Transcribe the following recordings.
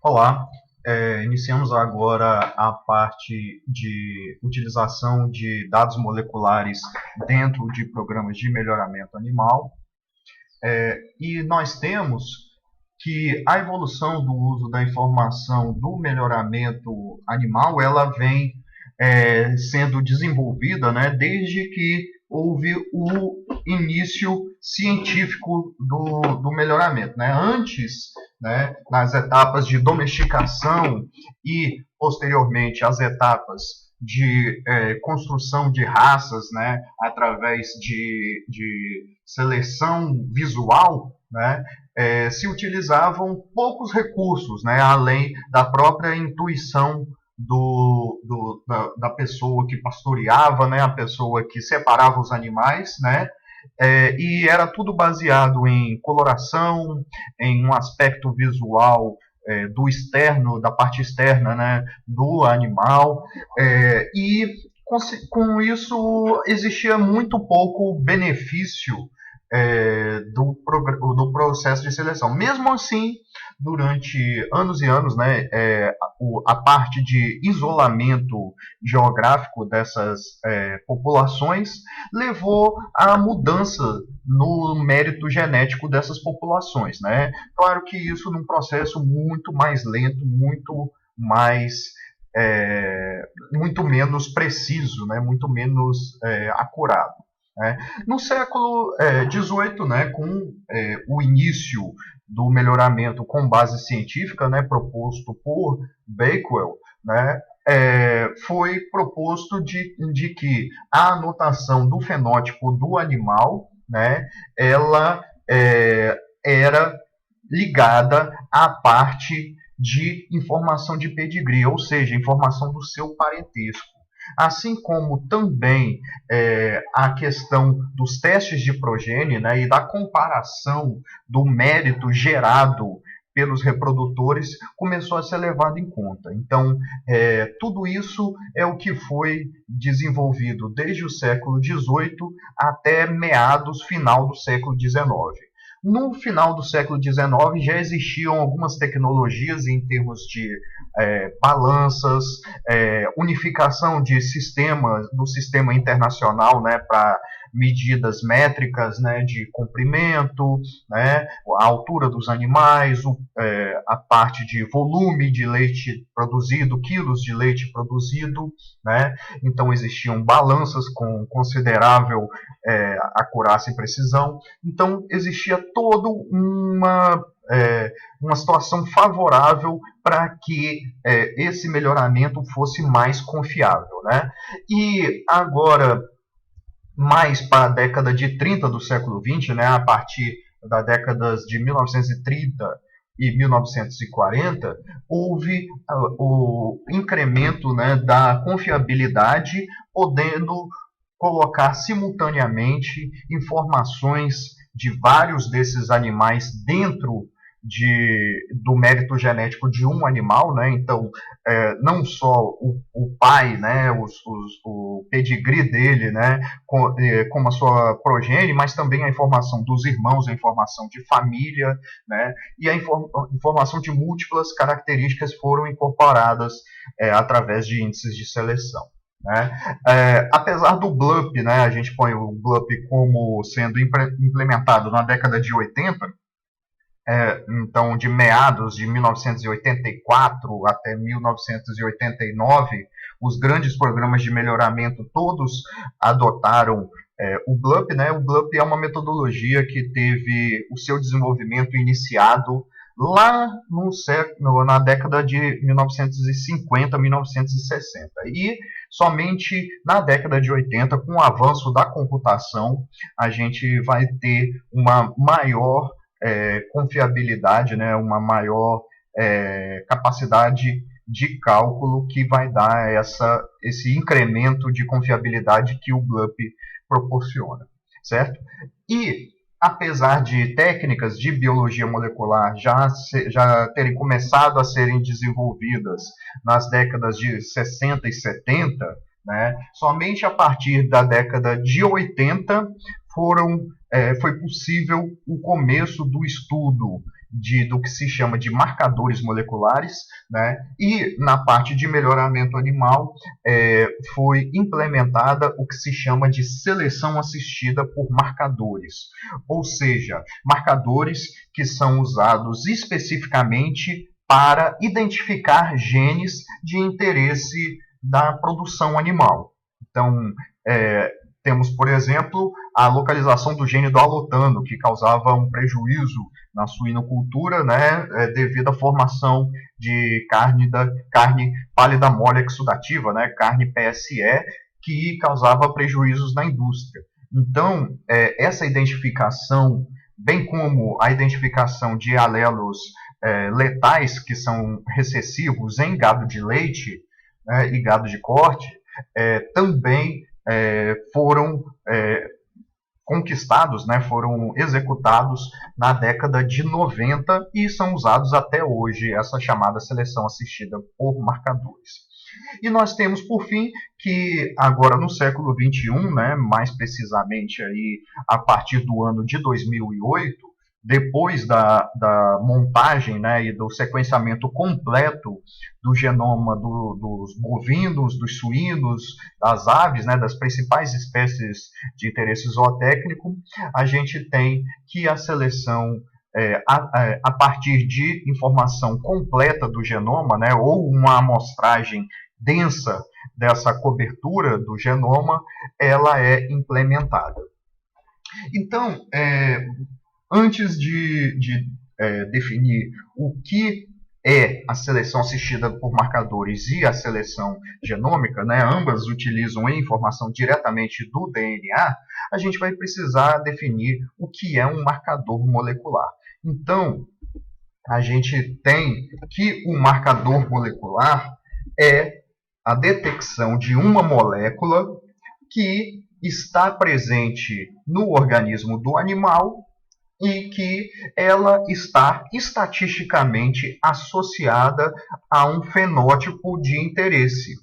Olá, iniciamos agora a parte de utilização de dados moleculares dentro de programas de melhoramento animal. E nós temos que a evolução do uso da informação do melhoramento animal, ela vem sendo desenvolvida, né, desde que houve o início científico do melhoramento. Né? Antes, né, nas etapas de domesticação e, posteriormente, as etapas de construção de raças, né, através de seleção visual, né, se utilizavam poucos recursos, né, além da própria intuição da pessoa que pastoreava, né, a pessoa que separava os animais, né, e era tudo baseado em coloração, em um aspecto visual do externo, da parte externa, né, do animal, e com isso existia muito pouco benefício do processo de seleção. Mesmo assim, durante anos e anos, né, a parte de isolamento geográfico dessas populações levou à mudança no mérito genético dessas populações. Né? Claro que isso num processo muito mais lento, muito menos preciso, né? Muito menos acurado. Né? No século XVIII, né, com o início do melhoramento com base científica, né, proposto por Bakewell, né, foi proposto de que a anotação do fenótipo do animal, né, ela era ligada à parte de informação de pedigree, ou seja, informação do seu parentesco. Assim como também a questão dos testes de progênie, né, e da comparação do mérito gerado pelos reprodutores começou a ser levado em conta. Então, tudo isso é o que foi desenvolvido desde o século XVIII até meados, final do século XIX. No final do século XIX já existiam algumas tecnologias em termos de balanças, unificação de sistemas, do sistema internacional, né, para medidas métricas, né, de comprimento, né, a altura dos animais, a parte de volume de leite produzido, quilos de leite produzido. Né? Então existiam balanças com considerável acurácia e precisão. Então existia toda uma situação favorável para que esse melhoramento fosse mais confiável. Né? E agora, mais para a década de 30 do século XX, né, a partir das décadas de 1930 e 1940, houve o incremento, né, da confiabilidade, podendo colocar simultaneamente informações de vários desses animais dentro do mérito genético de um animal. Né? Então, não só o pai, né, o pedigree dele, né, como a sua progênie, mas também a informação dos irmãos, a informação de família, né, e a informação de múltiplas características foram incorporadas através de índices de seleção. Né? Apesar do BLUP, né, a gente põe o BLUP como sendo implementado na década de 80, então de meados de 1984 até 1989, os grandes programas de melhoramento todos adotaram o BLUP. Né? O BLUP é uma metodologia que teve o seu desenvolvimento iniciado lá na década de 1950, 1960. E somente na década de 80, com o avanço da computação, a gente vai ter uma maior confiabilidade, né, uma maior capacidade de cálculo que vai dar esse incremento de confiabilidade que o BLUP proporciona, certo? E apesar de técnicas de biologia molecular já terem começado a serem desenvolvidas nas décadas de 60 e 70, né, somente a partir da década de 80 foi possível o começo do estudo do que se chama de marcadores moleculares, né? E na parte de melhoramento animal foi implementada o que se chama de seleção assistida por marcadores, ou seja, marcadores que são usados especificamente para identificar genes de interesse da produção animal. Então, temos, por exemplo, a localização do gene do alotano, que causava um prejuízo na suinocultura, né, devido à formação de carne pálida mole exudativa, né, carne PSE, que causava prejuízos na indústria. Então, essa identificação, bem como a identificação de alelos letais, que são recessivos em gado de leite, e gado de corte, também foram conquistados, né, foram executados na década de 90 e são usados até hoje, essa chamada seleção assistida por marcadores. E nós temos, por fim, que agora no século XXI, né, mais precisamente aí, a partir do ano de 2008, depois da montagem, né, e do sequenciamento completo do genoma dos bovinos, dos suínos, das aves, né, das principais espécies de interesse zootécnico, a gente tem que a seleção a partir de informação completa do genoma, né, ou uma amostragem densa dessa cobertura do genoma, ela é implementada. Então, antes de definir o que é a seleção assistida por marcadores e a seleção genômica, né, ambas utilizam a informação diretamente do DNA, a gente vai precisar definir o que é um marcador molecular. Então, a gente tem que o marcador molecular é a detecção de uma molécula que está presente no organismo do animal e que ela está estatisticamente associada a um fenótipo de interesse.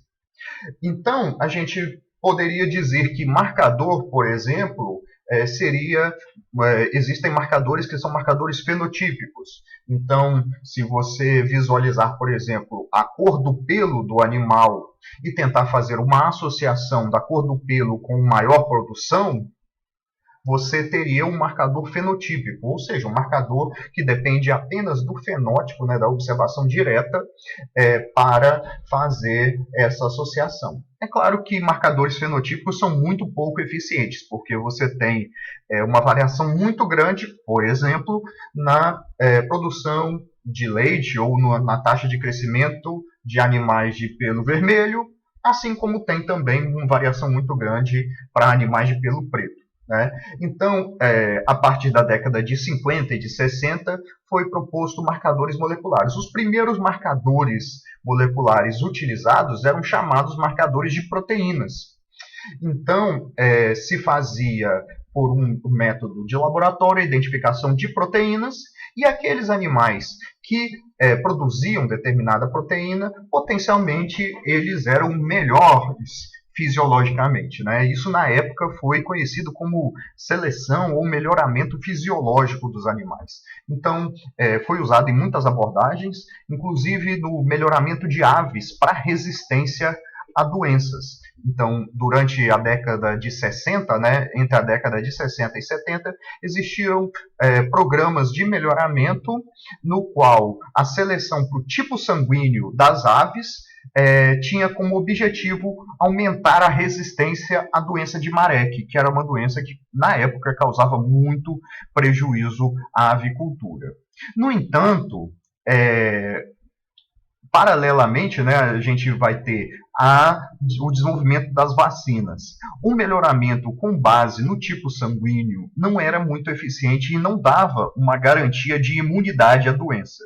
Então, a gente poderia dizer que marcador, por exemplo, existem marcadores que são marcadores fenotípicos. Então, se você visualizar, por exemplo, a cor do pelo do animal e tentar fazer uma associação da cor do pelo com maior produção, você teria um marcador fenotípico, ou seja, um marcador que depende apenas do fenótipo, né, da observação direta, para fazer essa associação. É claro que marcadores fenotípicos são muito pouco eficientes, porque você tem uma variação muito grande, por exemplo, na produção de leite ou na taxa de crescimento de animais de pelo vermelho, assim como tem também uma variação muito grande para animais de pelo preto. Né? Então, a partir da década de 50 e de 60, foi proposto marcadores moleculares. Os primeiros marcadores moleculares utilizados eram chamados marcadores de proteínas. Então, se fazia por um método de laboratório a identificação de proteínas, e aqueles animais que produziam determinada proteína, potencialmente eles eram melhores fisiologicamente, né? Isso na época foi conhecido como seleção ou melhoramento fisiológico dos animais. Então, foi usado em muitas abordagens, inclusive no melhoramento de aves para resistência a doenças. Então, durante a década de 60, né, entre a década de 60 e 70, existiam programas de melhoramento no qual a seleção para o tipo sanguíneo das aves tinha como objetivo aumentar a resistência à doença de Marek, que era uma doença que, na época, causava muito prejuízo à avicultura. No entanto, paralelamente, né, a gente vai ter o desenvolvimento das vacinas. O melhoramento com base no tipo sanguíneo não era muito eficiente e não dava uma garantia de imunidade à doença.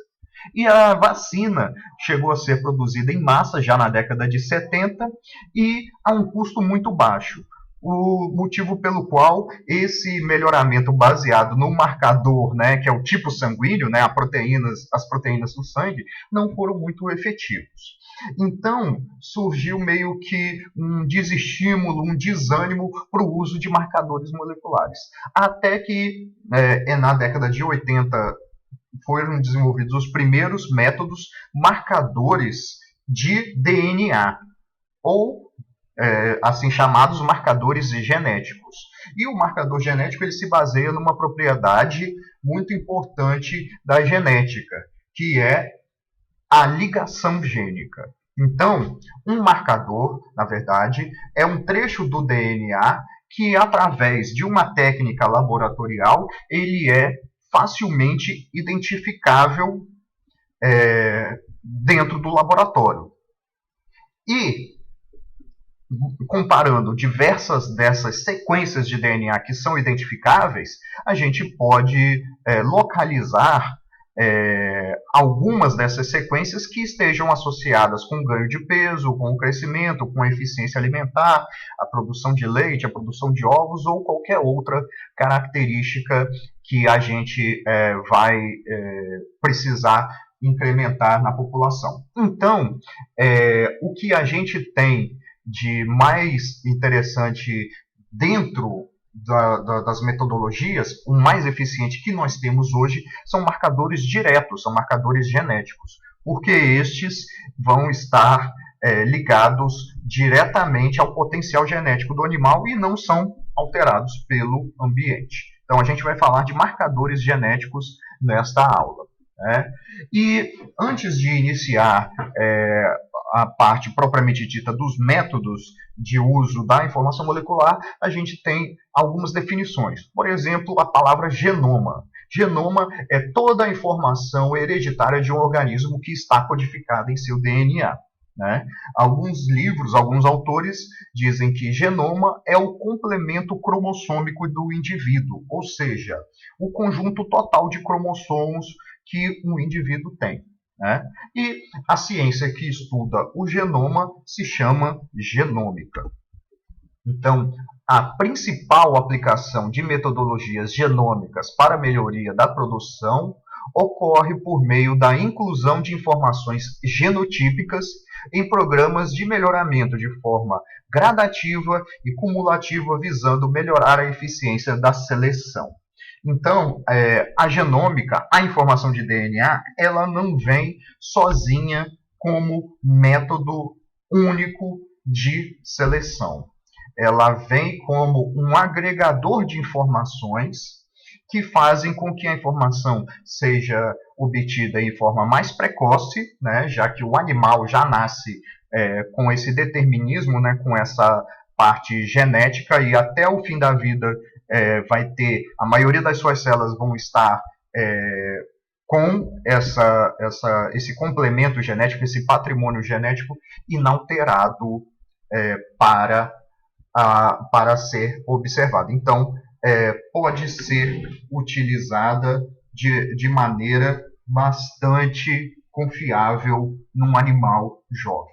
E a vacina chegou a ser produzida em massa já na década de 70 e a um custo muito baixo. O motivo pelo qual esse melhoramento baseado no marcador, né, que é o tipo sanguíneo, né, as proteínas do sangue, não foram muito efetivos. Então, surgiu meio que um desestímulo, um desânimo para o uso de marcadores moleculares. Até que, na década de 80, foram desenvolvidos os primeiros métodos marcadores de DNA, ou assim chamados marcadores genéticos. E o marcador genético ele se baseia numa propriedade muito importante da genética, que é a ligação gênica. Então, um marcador, na verdade, é um trecho do DNA que, através de uma técnica laboratorial, ele é facilmente identificável dentro do laboratório. E, comparando diversas dessas sequências de DNA que são identificáveis, a gente pode localizar algumas dessas sequências que estejam associadas com ganho de peso, com o crescimento, com a eficiência alimentar, a produção de leite, a produção de ovos ou qualquer outra característica que a gente vai precisar incrementar na população. Então, o que a gente tem de mais interessante dentro das metodologias, o mais eficiente que nós temos hoje são marcadores diretos, são marcadores genéticos, porque estes vão estar ligados diretamente ao potencial genético do animal e não são alterados pelo ambiente. Então a gente vai falar de marcadores genéticos nesta aula. E antes de iniciar a parte propriamente dita dos métodos de uso da informação molecular, a gente tem algumas definições. Por exemplo, a palavra genoma. Genoma é toda a informação hereditária de um organismo que está codificada em seu DNA. Alguns livros, alguns autores dizem que genoma é o complemento cromossômico do indivíduo, ou seja, o conjunto total de cromossomos que um indivíduo tem. E a ciência que estuda o genoma se chama genômica. Então, a principal aplicação de metodologias genômicas para a melhoria da produção ocorre por meio da inclusão de informações genotípicas em programas de melhoramento de forma gradativa e cumulativa, visando melhorar a eficiência da seleção. Então, a genômica, a informação de DNA, ela não vem sozinha como método único de seleção. Ela vem como um agregador de informações que fazem com que a informação seja obtida em forma mais precoce, já que o animal já nasce com esse determinismo, com essa parte genética, e até o fim da vida vai ter, a maioria das suas células vão estar com esse complemento genético, esse patrimônio genético inalterado para ser observado. Então, pode ser utilizada de maneira bastante confiável num animal jovem.